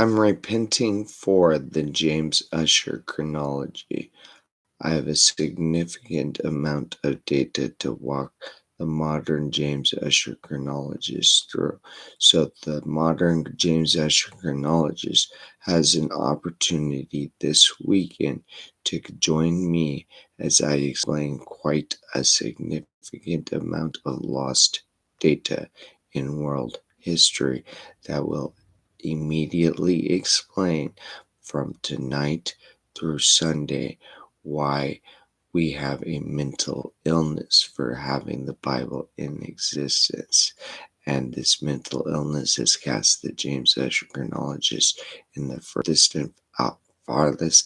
I'm repenting for the James Ussher chronology. I have a significant amount of data to walk the modern James Ussher chronologist through. So the modern James Ussher chronologist has an opportunity this weekend to join me as I explain quite a significant amount of lost data in world history that will immediately explain from tonight through Sunday why we have a mental illness for having the Bible in existence. And this mental illness has cast the James Ussher chronologist in the farthest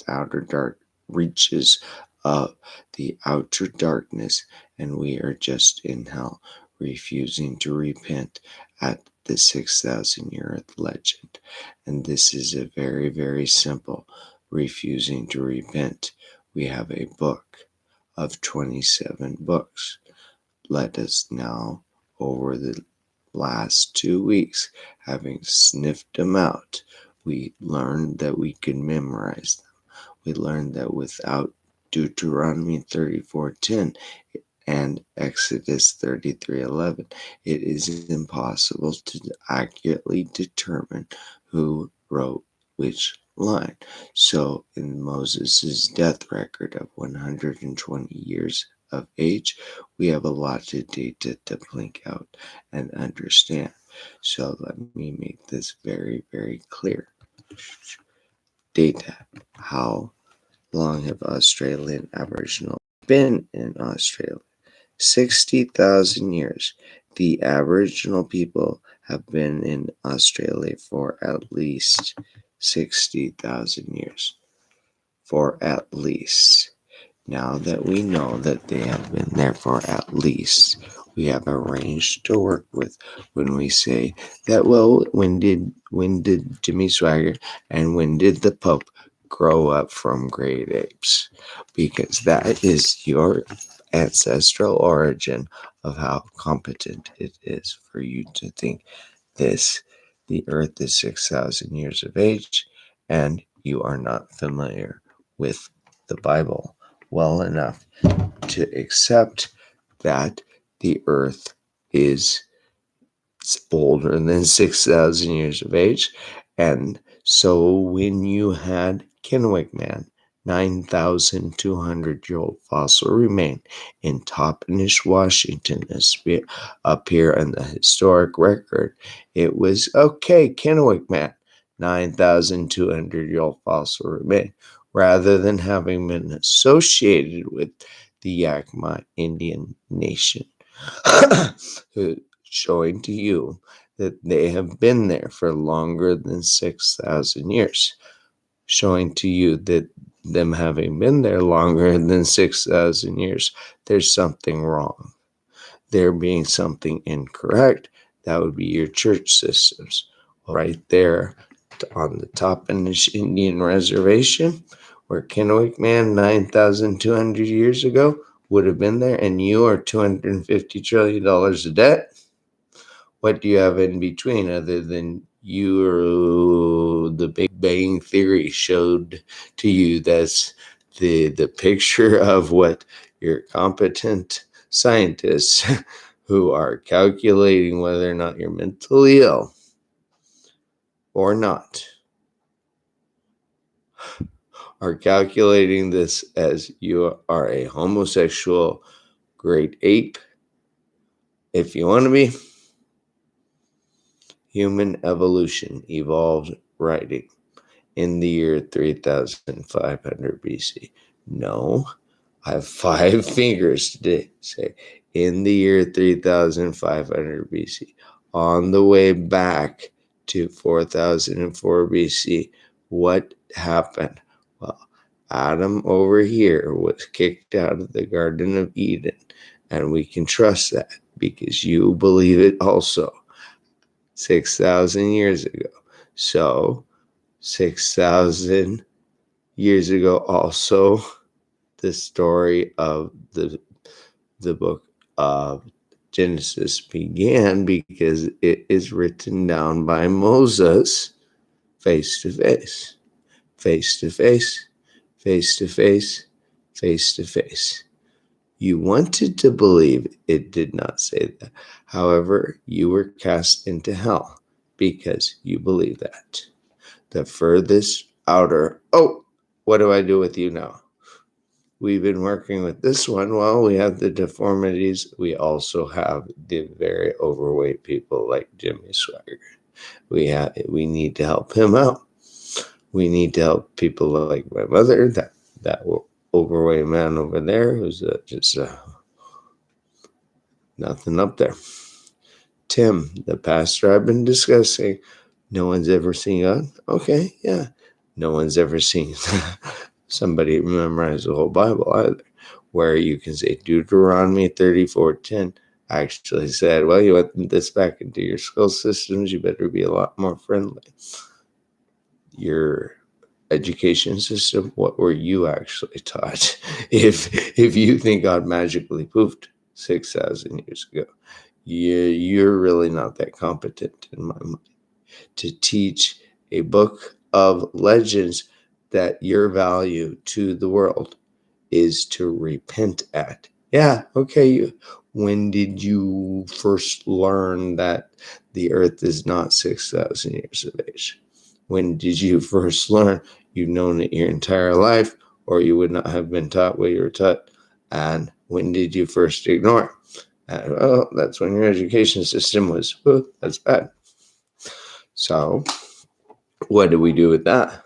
outer dark reaches of the outer darkness, and we are just in hell, refusing to repent at the 6,000-year legend. And this is a very, very simple refusing to repent. We have a book of 27 books. Let us now, over the last 2 weeks, having sniffed them out, we learned that we could memorize them. We learned that without Deuteronomy 34:10 and Exodus 33:11, it is impossible to accurately determine who wrote which line. So in Moses' death record of 120 years of age, we have a lot of data to blink out and understand. So let me make this very, very clear. Data. How long have Australian Aboriginal been in Australia? 60,000 years. The Aboriginal people have been in Australia for at least 60,000 years. For at least. Now that we know that they have been there for at least, we have a range to work with when we say that, well, when did Jimmy Swagger and when did the Pope grow up from great apes? Because that is your ancestral origin of how competent it is for you to think the earth is 6,000 years of age, and you are not familiar with the Bible well enough to accept that the earth is older than 6,000 years of age. And so when you had Kennewick Man, 9,200-year-old fossil remain in Toppenish, Washington, appear in the historic record, it was, okay, Kennewick Man, 9,200-year-old fossil remain, rather than having been associated with the Yakima Indian Nation, showing to you that they have been there for longer than 6,000 years, showing to you that them having been there longer than 6,000 years, there's something wrong. There being something incorrect, that would be your church systems. Right there on the Toppenish Indian Reservation, where Kennewick Man 9,200 years ago would have been there, and you are $250 trillion of debt. What do you have in between other than the Big Bang Theory showed to you? That's the picture of what your competent scientists who are calculating whether or not you're mentally ill or not are calculating this as you are a homosexual great ape. If you want to be, human evolution evolved writing in the year 3,500 BC. No, I have 5 fingers to say in the year 3,500 BC. On the way back to 4004 BC, what happened? Well, Adam over here was kicked out of the Garden of Eden, and we can trust that because you believe it also. 6,000 years ago. So 6,000 years ago also, the story of the book of Genesis began because it is written down by Moses face to face, face to face, face to face, face to face. You wanted to believe it did not say that. However, you were cast into hell because you believe that. The furthest outer, oh, what do I do with you now? We've been working with this one. Well, we have the deformities. We also have the very overweight people like Jimmy Swagger. We need to help him out. We need to help people like my mother, that overweight man over there who's just nothing up there. Tim, the pastor I've been discussing, no one's ever seen God. Okay, yeah. No one's ever seen somebody memorize the whole Bible either. Where you can say Deuteronomy 34:10 actually said, well, you want this back into your school systems, you better be a lot more friendly. Your education system, what were you actually taught? If you think God magically poofed 6,000 years ago, you're really not that competent in my mind to teach a book of legends that your value to the world is to repent at. Yeah, okay. When did you first learn that the earth is not 6,000 years of age? When did you first learn? You've known it your entire life, or you would not have been taught what you were taught. And when did you first ignore it? Well, that's when your education system was, oh, that's bad. So what do we do with that?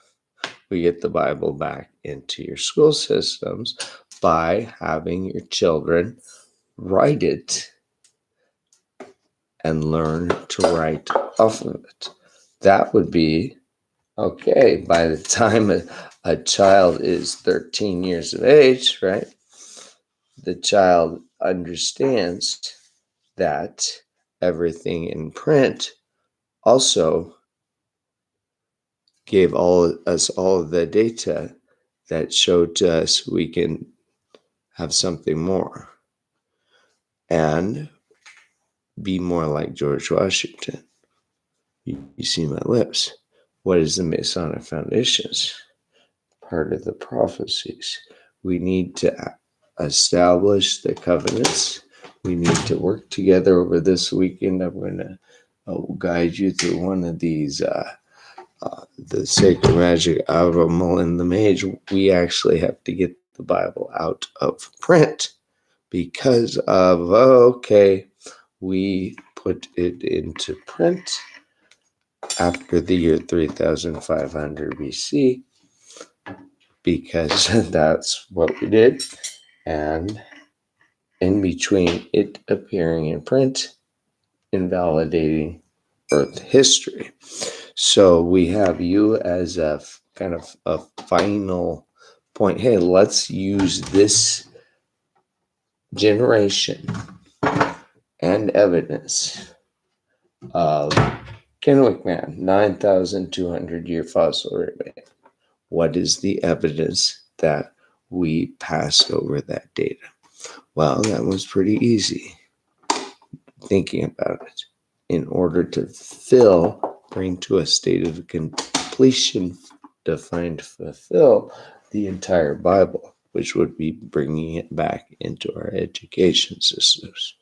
We get the Bible back into your school systems by having your children write it and learn to write off of it. That would be okay. By the time a child is 13 years of age, right? The child understands that everything in print also gave us all of the data that showed to us we can have something more and be more like George Washington. You see my lips. What is the Masonic Foundations? Part of the prophecies. We need to establish the covenants. We need to work together over this weekend. I'm going to guide you through one of these, the Sacred Magic of and the Mage. We actually have to get the Bible out of print because of, we put it into print after the year 3500 BC because that's what we did. And in between it appearing in print, invalidating Earth history. So we have you as a kind of a final point. Hey, let's use this generation and evidence of Kennewick Man, 9,200 year fossil remain. What is the evidence that we passed over that data? Well, that was pretty easy thinking about it. In order to bring to a state of completion, define, fulfill the entire Bible, which would be bringing it back into our education systems,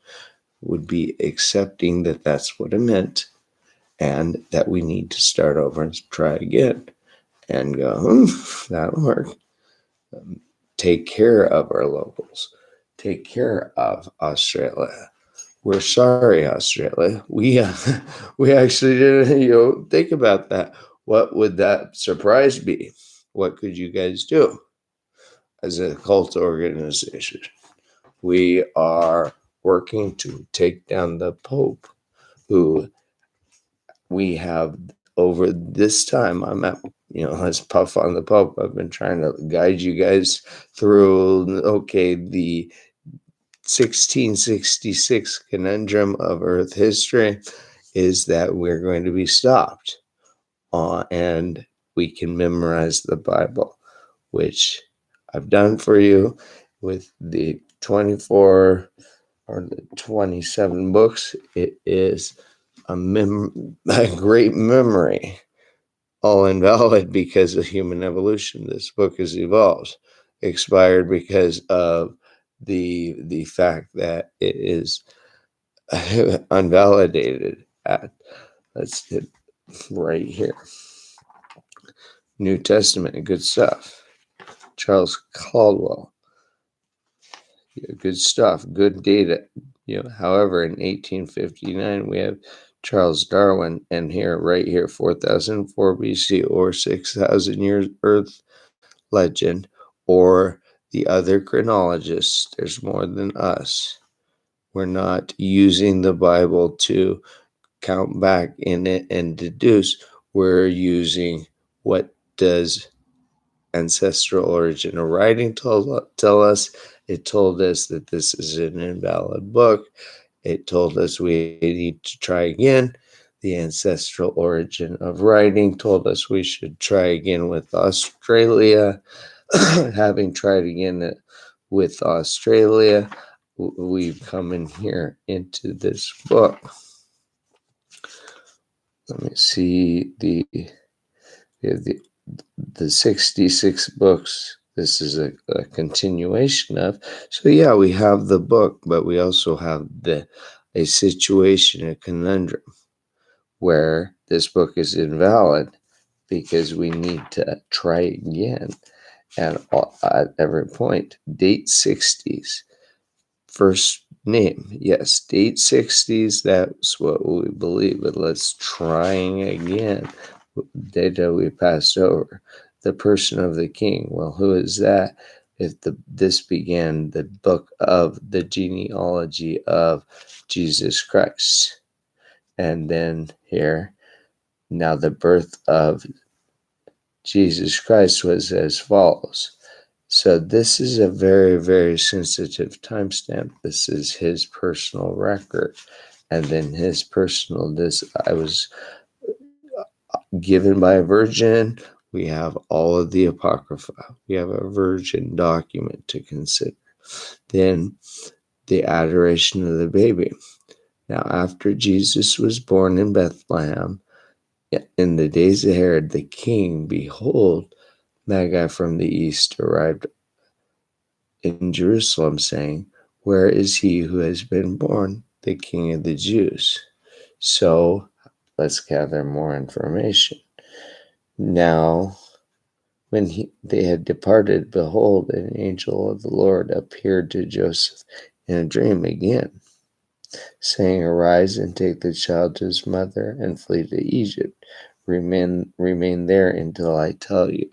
would be accepting that that's what it meant and that we need to start over and try again and go, that'll work. Take care of our locals. Take care of Australia. We're sorry, Australia. We actually didn't, think about that. What would that surprise be? What could you guys do as a cult organization? We are working to take down the Pope, who we have over this time. I'm at, let's puff on the Pope. I've been trying to guide you guys through, the 1666 conundrum of Earth history is that we're going to be stopped and we can memorize the Bible, which I've done for you with the 24 or the 27 books. It is a great memory all invalid because of human evolution. This book has evolved. Expired because of the fact that it is unvalidated. Let's hit right here. New Testament, good stuff. Charles Caldwell, good stuff, good data. However, in 1859 we have Charles Darwin, and right here, 4004 BC or 6,000 years Earth legend, or the other chronologists. There's more than us. We're not using the Bible to count back in it and deduce. We're using what does ancestral origin of writing tell us. It told us that this is an invalid book. It told us we need to try again. The ancestral origin of writing told us we should try again with Australia. Having tried again with Australia, we've come in here into this book. Let me see the 66 books. This is a continuation of. So yeah, we have the book, but we also have a situation, a conundrum, where this book is invalid because we need to try again. And at every point, date 60s, first name, yes, date 60s, that's what we believe, but let's trying again. Data we passed over. The person of the king, well, who is that? If this began the book of the genealogy of Jesus Christ. And then here, now the birth of Jesus Christ was as follows. So this is a very, very sensitive timestamp. This is his personal record. And then his personal, I was given by a virgin. We have all of the Apocrypha. We have a virgin document to consider. Then the adoration of the baby. Now, after Jesus was born in Bethlehem, in the days of Herod the king, behold, Magi from the east arrived in Jerusalem, saying, where is he who has been born, the King of the Jews? So let's gather more information. Now, when they had departed, behold, an angel of the Lord appeared to Joseph in a dream again, saying, arise and take the child to his mother and flee to Egypt. Remain there until I tell you.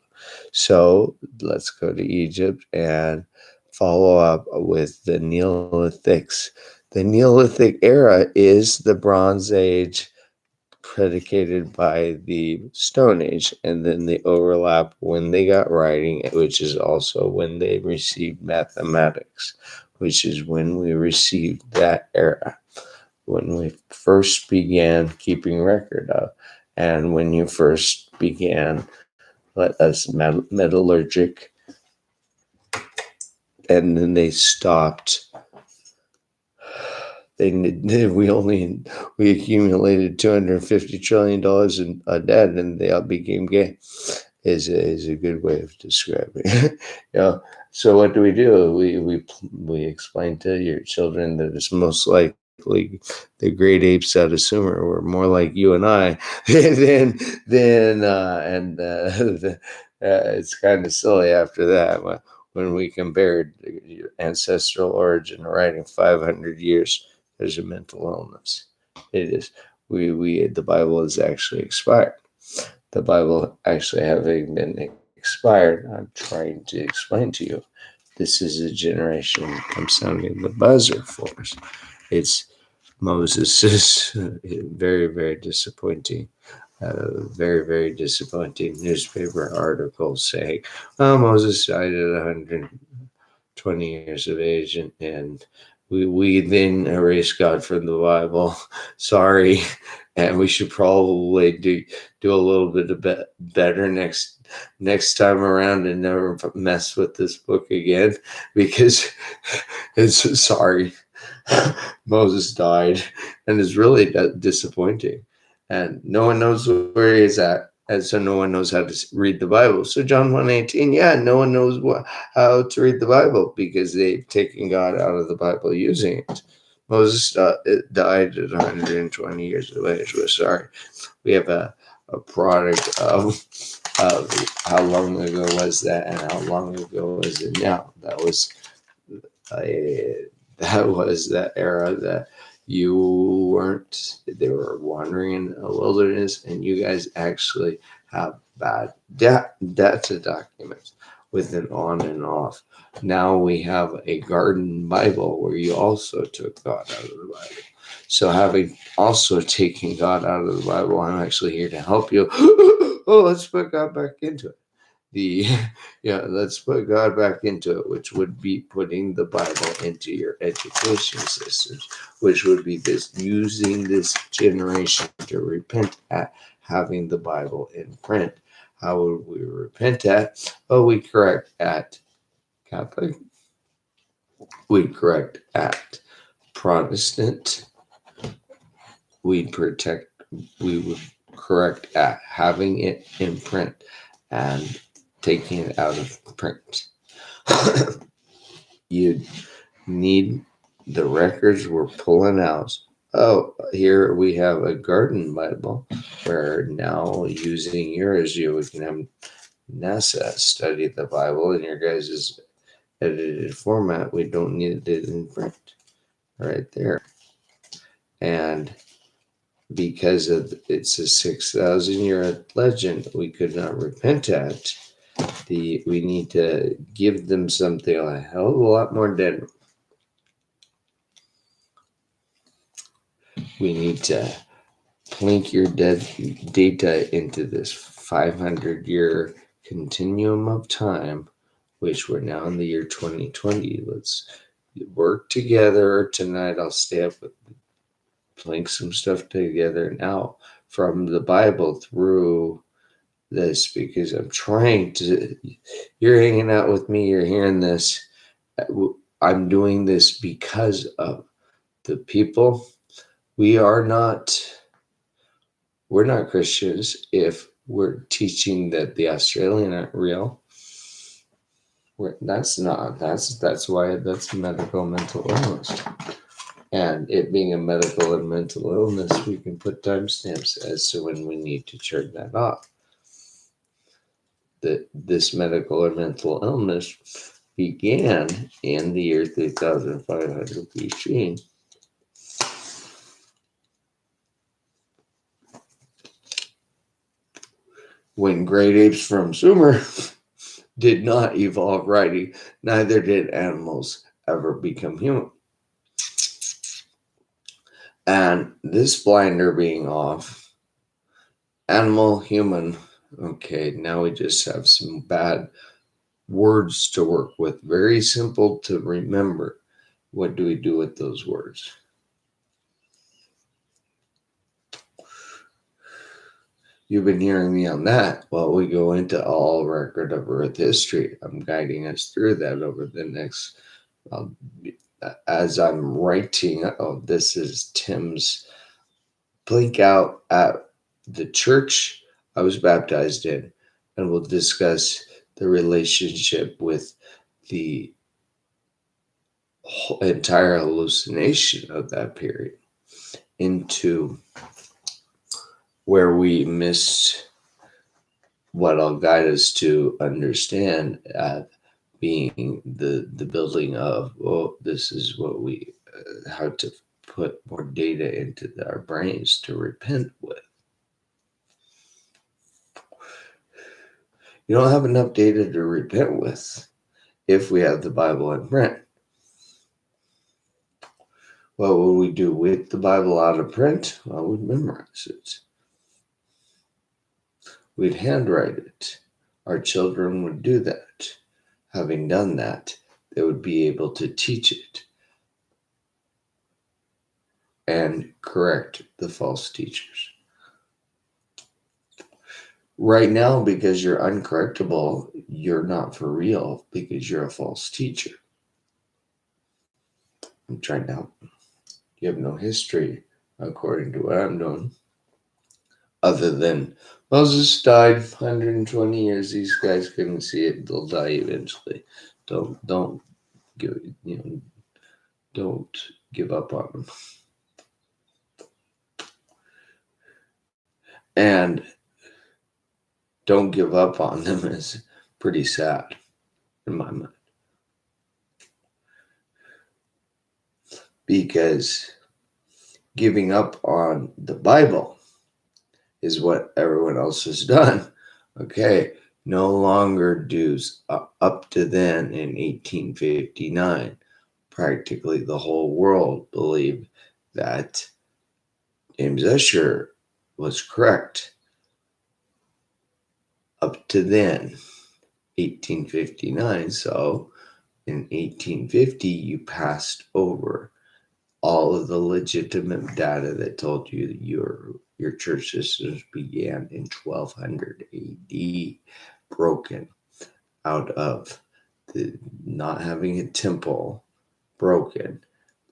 So let's go to Egypt and follow up with the Neolithics. The Neolithic era is the Bronze Age predicated by the Stone Age, and then they overlap when they got writing, which is also when they received mathematics, which is when we received that era, when we first began keeping record of, and when you first began metallurgic, and then they stopped. We accumulated $250 trillion in debt, and they all became gay. Is a good way of describing it. So what do? We explain to your children that it's most likely the great apes out of Sumer were more like you and I than it's kind of silly after that when we compared the ancestral origin writing 500 years. There's a mental illness. It is. The Bible is actually expired. The Bible actually having been expired, I'm trying to explain to you. This is a generation I'm sounding the buzzer for. It's Moses' very, very disappointing. Very, very disappointing newspaper article saying, well, Moses died at 120 years of age, and we then erase God from the Bible. Sorry. And we should probably do a little bit better next time around and never mess with this book again, because it's sorry. Moses died, and it's really disappointing, and no one knows where he is at. And so no one knows how to read the Bible. So John 1:18, yeah, no one knows how to read the Bible because they've taken God out of the Bible using it. Moses died at 120 years of age. We're sorry. We have a product of how long ago was that and how long ago is it now. That was that era that you weren't, they were wandering in a wilderness, and you guys actually have bad data documents with an on and off. Now we have a garden Bible where you also took God out of the Bible. So having also taken God out of the Bible, I'm actually here to help you. Oh, let's put God back into it. Let's put God back into it, which would be putting the Bible into your education systems, which would be using this generation to repent at having the Bible in print. How would we repent at? Oh, we correct at Catholic, we correct at Protestant, we would correct at having it in print and taking it out of print. You need the records we're pulling out. Oh, here we have a garden Bible where now using yours, we can have NASA study the Bible in your guys' edited format. We don't need it in print right there. And because it's a 6,000-year legend, we could not repent at. We need to give them something a hell of a lot more dead. We need to plink your data into this 500-year continuum of time, which we're now in the year 2020. Let's work together. Tonight I'll stay up with plink some stuff together now from the Bible through this, because I'm trying to, you're hanging out with me, you're hearing this. I'm doing this because of the people. We're not Christians if we're teaching that the Australian aren't real. That's why that's medical mental illness. And it being a medical and mental illness, we can put timestamps as to when we need to turn that off. This medical or mental illness began in the year 3500 BC. When great apes from Sumer did not evolve writing, neither did animals ever become human. And this blinder being off, animal, human, okay, now we just have some bad words to work with. Very simple to remember. What do we do with those words? You've been hearing me on that. Well, we go into all record of Earth history. I'm guiding us through that over the next, as I'm writing. Oh, this is Tim's blink out at the church I was baptized in, and we'll discuss the relationship with the entire hallucination of that period into where we missed what I'll guide us to understand being the building of, this is what we how to put more data into our brains to repent with. You don't have enough data to repent with if we have the Bible in print. What would we do with the Bible out of print? Well, we'd memorize it. We'd handwrite it. Our children would do that. Having done that, they would be able to teach it and correct the false teachers. Right now, because you're uncorrectable, you're not for real because you're a false teacher. I'm trying to help. You have no history according to what I'm doing. Other than Moses died 120 years, these guys couldn't see it. They'll die eventually. Don't give don't give up on them. And don't give up on them is pretty sad in my mind. Because giving up on the Bible is what everyone else has done. Okay, no longer dues up to then in 1859. Practically the whole world believed that James Ussher was correct. Up to then, 1859. So in 1850, you passed over all of the legitimate data that told you that your church systems began in 1200 AD, broken out of the not having a temple, broken,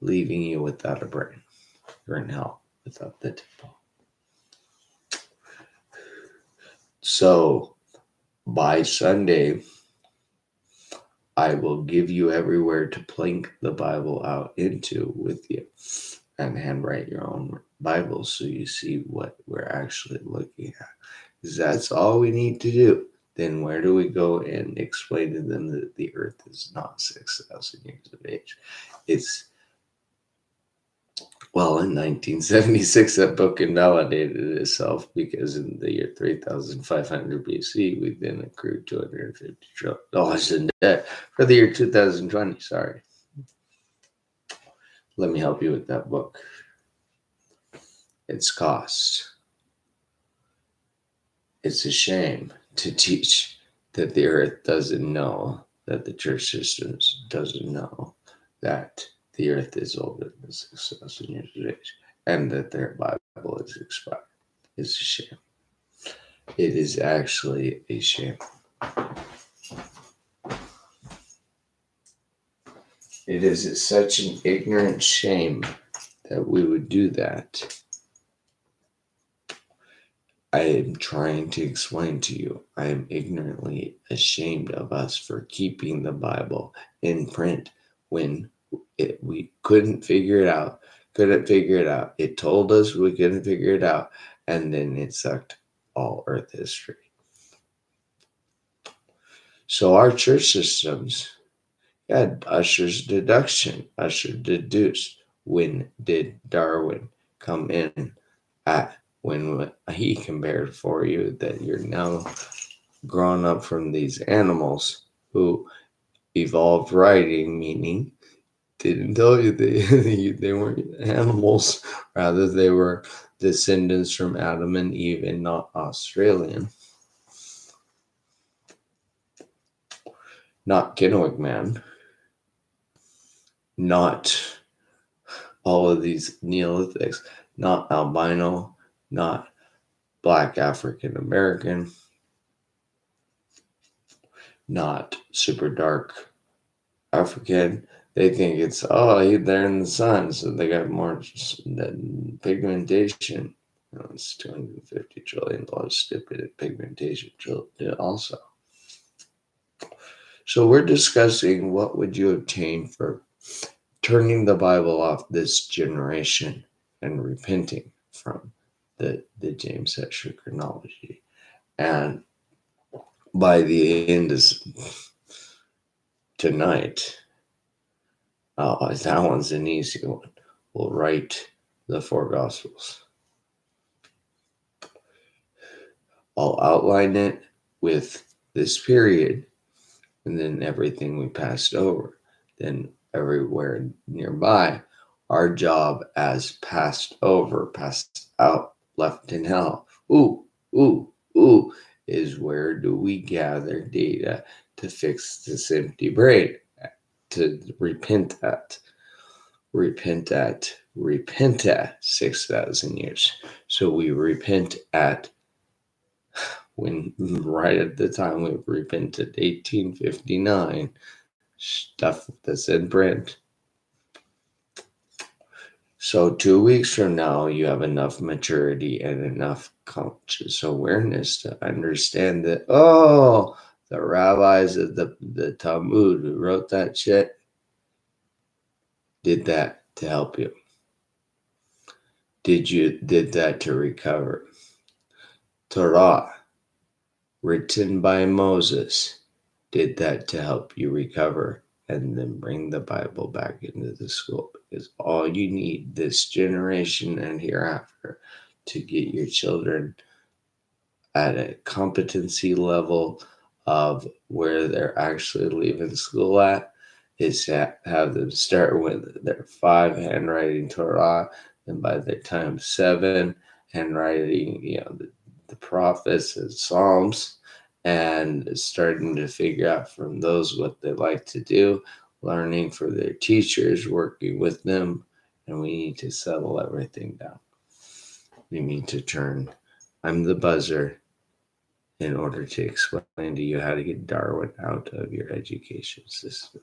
leaving you without a brain. You're in hell without the temple. So by Sunday, I will give you everywhere to plink the Bible out into with you and handwrite your own Bible so you see what we're actually looking at. Because that's all we need to do. Then where do we go and explain to them that the earth is not 6,000 years of age? It's, well, in 1976, that book invalidated itself because in the year 3500 BC, we then accrued $250 trillion in debt for the year 2020. Sorry. Let me help you with that book. Its cost. It's a shame to teach that the earth doesn't know, that the church systems doesn't know that the earth is older than 6,000 years of age and that their Bible is expired. It's a shame. It is actually a shame. It is such an ignorant shame that we would do that. I am trying to explain to you, I am ignorantly ashamed of us for keeping the Bible in print when we couldn't figure it out. It told us we couldn't figure it out, and then it sucked all earth history. So our church systems had Ussher's deduction. Ussher deduced. When did Darwin come in at? When he compared for you that you're now grown up from these animals who evolved writing, meaning didn't tell you they weren't animals, rather they were descendants from Adam and Eve and not Australian. Not Kennewick Man. Not all of these Neolithics. Not albino. Not Black African American. Not super dark African. They think it's, they're in the sun, so they got more pigmentation. It's $250 trillion stupid pigmentation also. So we're discussing what would you obtain for turning the Bible off this generation and repenting from the James Ussher chronology. And by the end of tonight, that one's an easy one. We'll write the 4 Gospels. I'll outline it with this period and then everything we passed over. Then everywhere nearby, our job as passed over, passed out, left in hell. Is where do we gather data to fix this empty brain, to repent at 6,000 years. So we repent at when right at the time we repented 1859, stuff that's in print. So 2 weeks from now, you have enough maturity and enough conscious awareness to understand that, oh, the rabbis of the Talmud who wrote that shit did that to help you. Did that to recover. Torah, written by Moses, did that to help you recover and then bring the Bible back into the school. Because all you need this generation and hereafter to get your children at a competency level of where they're actually leaving school at is to have them start with their 5 handwriting Torah, and by the time 7 handwriting, the prophets and Psalms, and starting to figure out from those what they like to do, learning for their teachers, working with them, and we need to settle everything down. We need to turn I'm the buzzer in order to explain to you how to get Darwin out of your education system,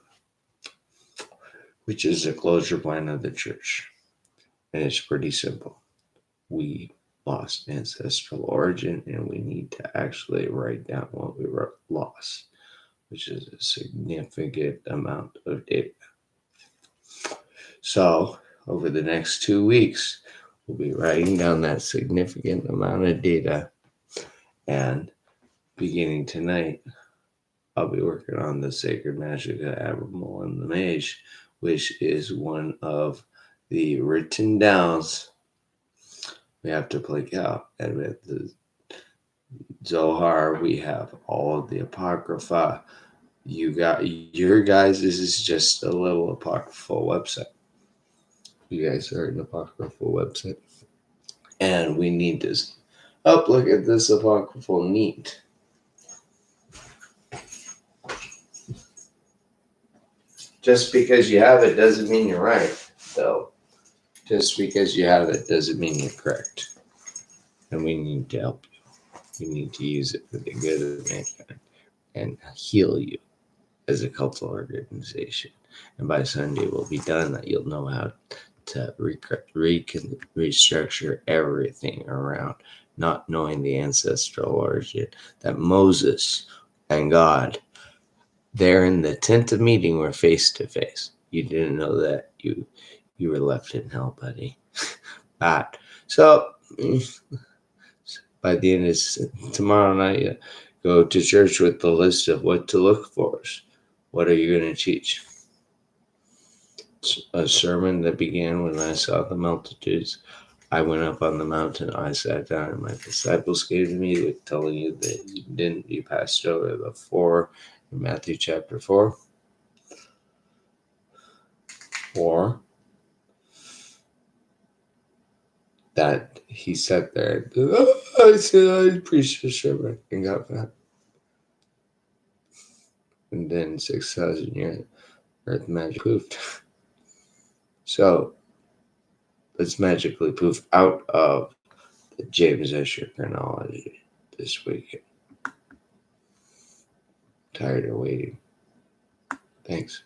which is a closure plan of the church. And it's pretty simple. We lost ancestral origin, and we need to actually write down what we lost, which is a significant amount of data. So, over the next 2 weeks, we'll be writing down that significant amount of data, and beginning tonight, I'll be working on the Sacred Magic of Abnormal and the Mage, which is one of the written downs we have to play out. And with the Zohar, we have all of the Apocrypha. You got your guys, this is just a little apocryphal website. You guys are an apocryphal website. And we need this. Oh, look at this apocryphal neat. Just because you have it doesn't mean you're right, though. Just because you have it doesn't mean you're correct. And we need to help you. We need to use it for the good of mankind and heal you as a cultural organization. And by Sunday, we'll be done that. You'll know how to restructure everything around not knowing the ancestral origin. That Moses and God, there in the tent of meeting, were face to face. You didn't know that. You were left in hell, buddy. Bad. So by the end of tomorrow night, go to church with the list of what to look for. What are you going to teach? A sermon that began when I saw the multitudes. I went up on the mountain, I sat down, and my disciples came to me, telling you that you passed over the 4 in Matthew chapter 4. Or that he sat there and I said I preached a sermon and got fat. And then 6,000 years, earth magic poofed. So let's magically poof out of the James Escher chronology this weekend. Tired of waiting. Thanks.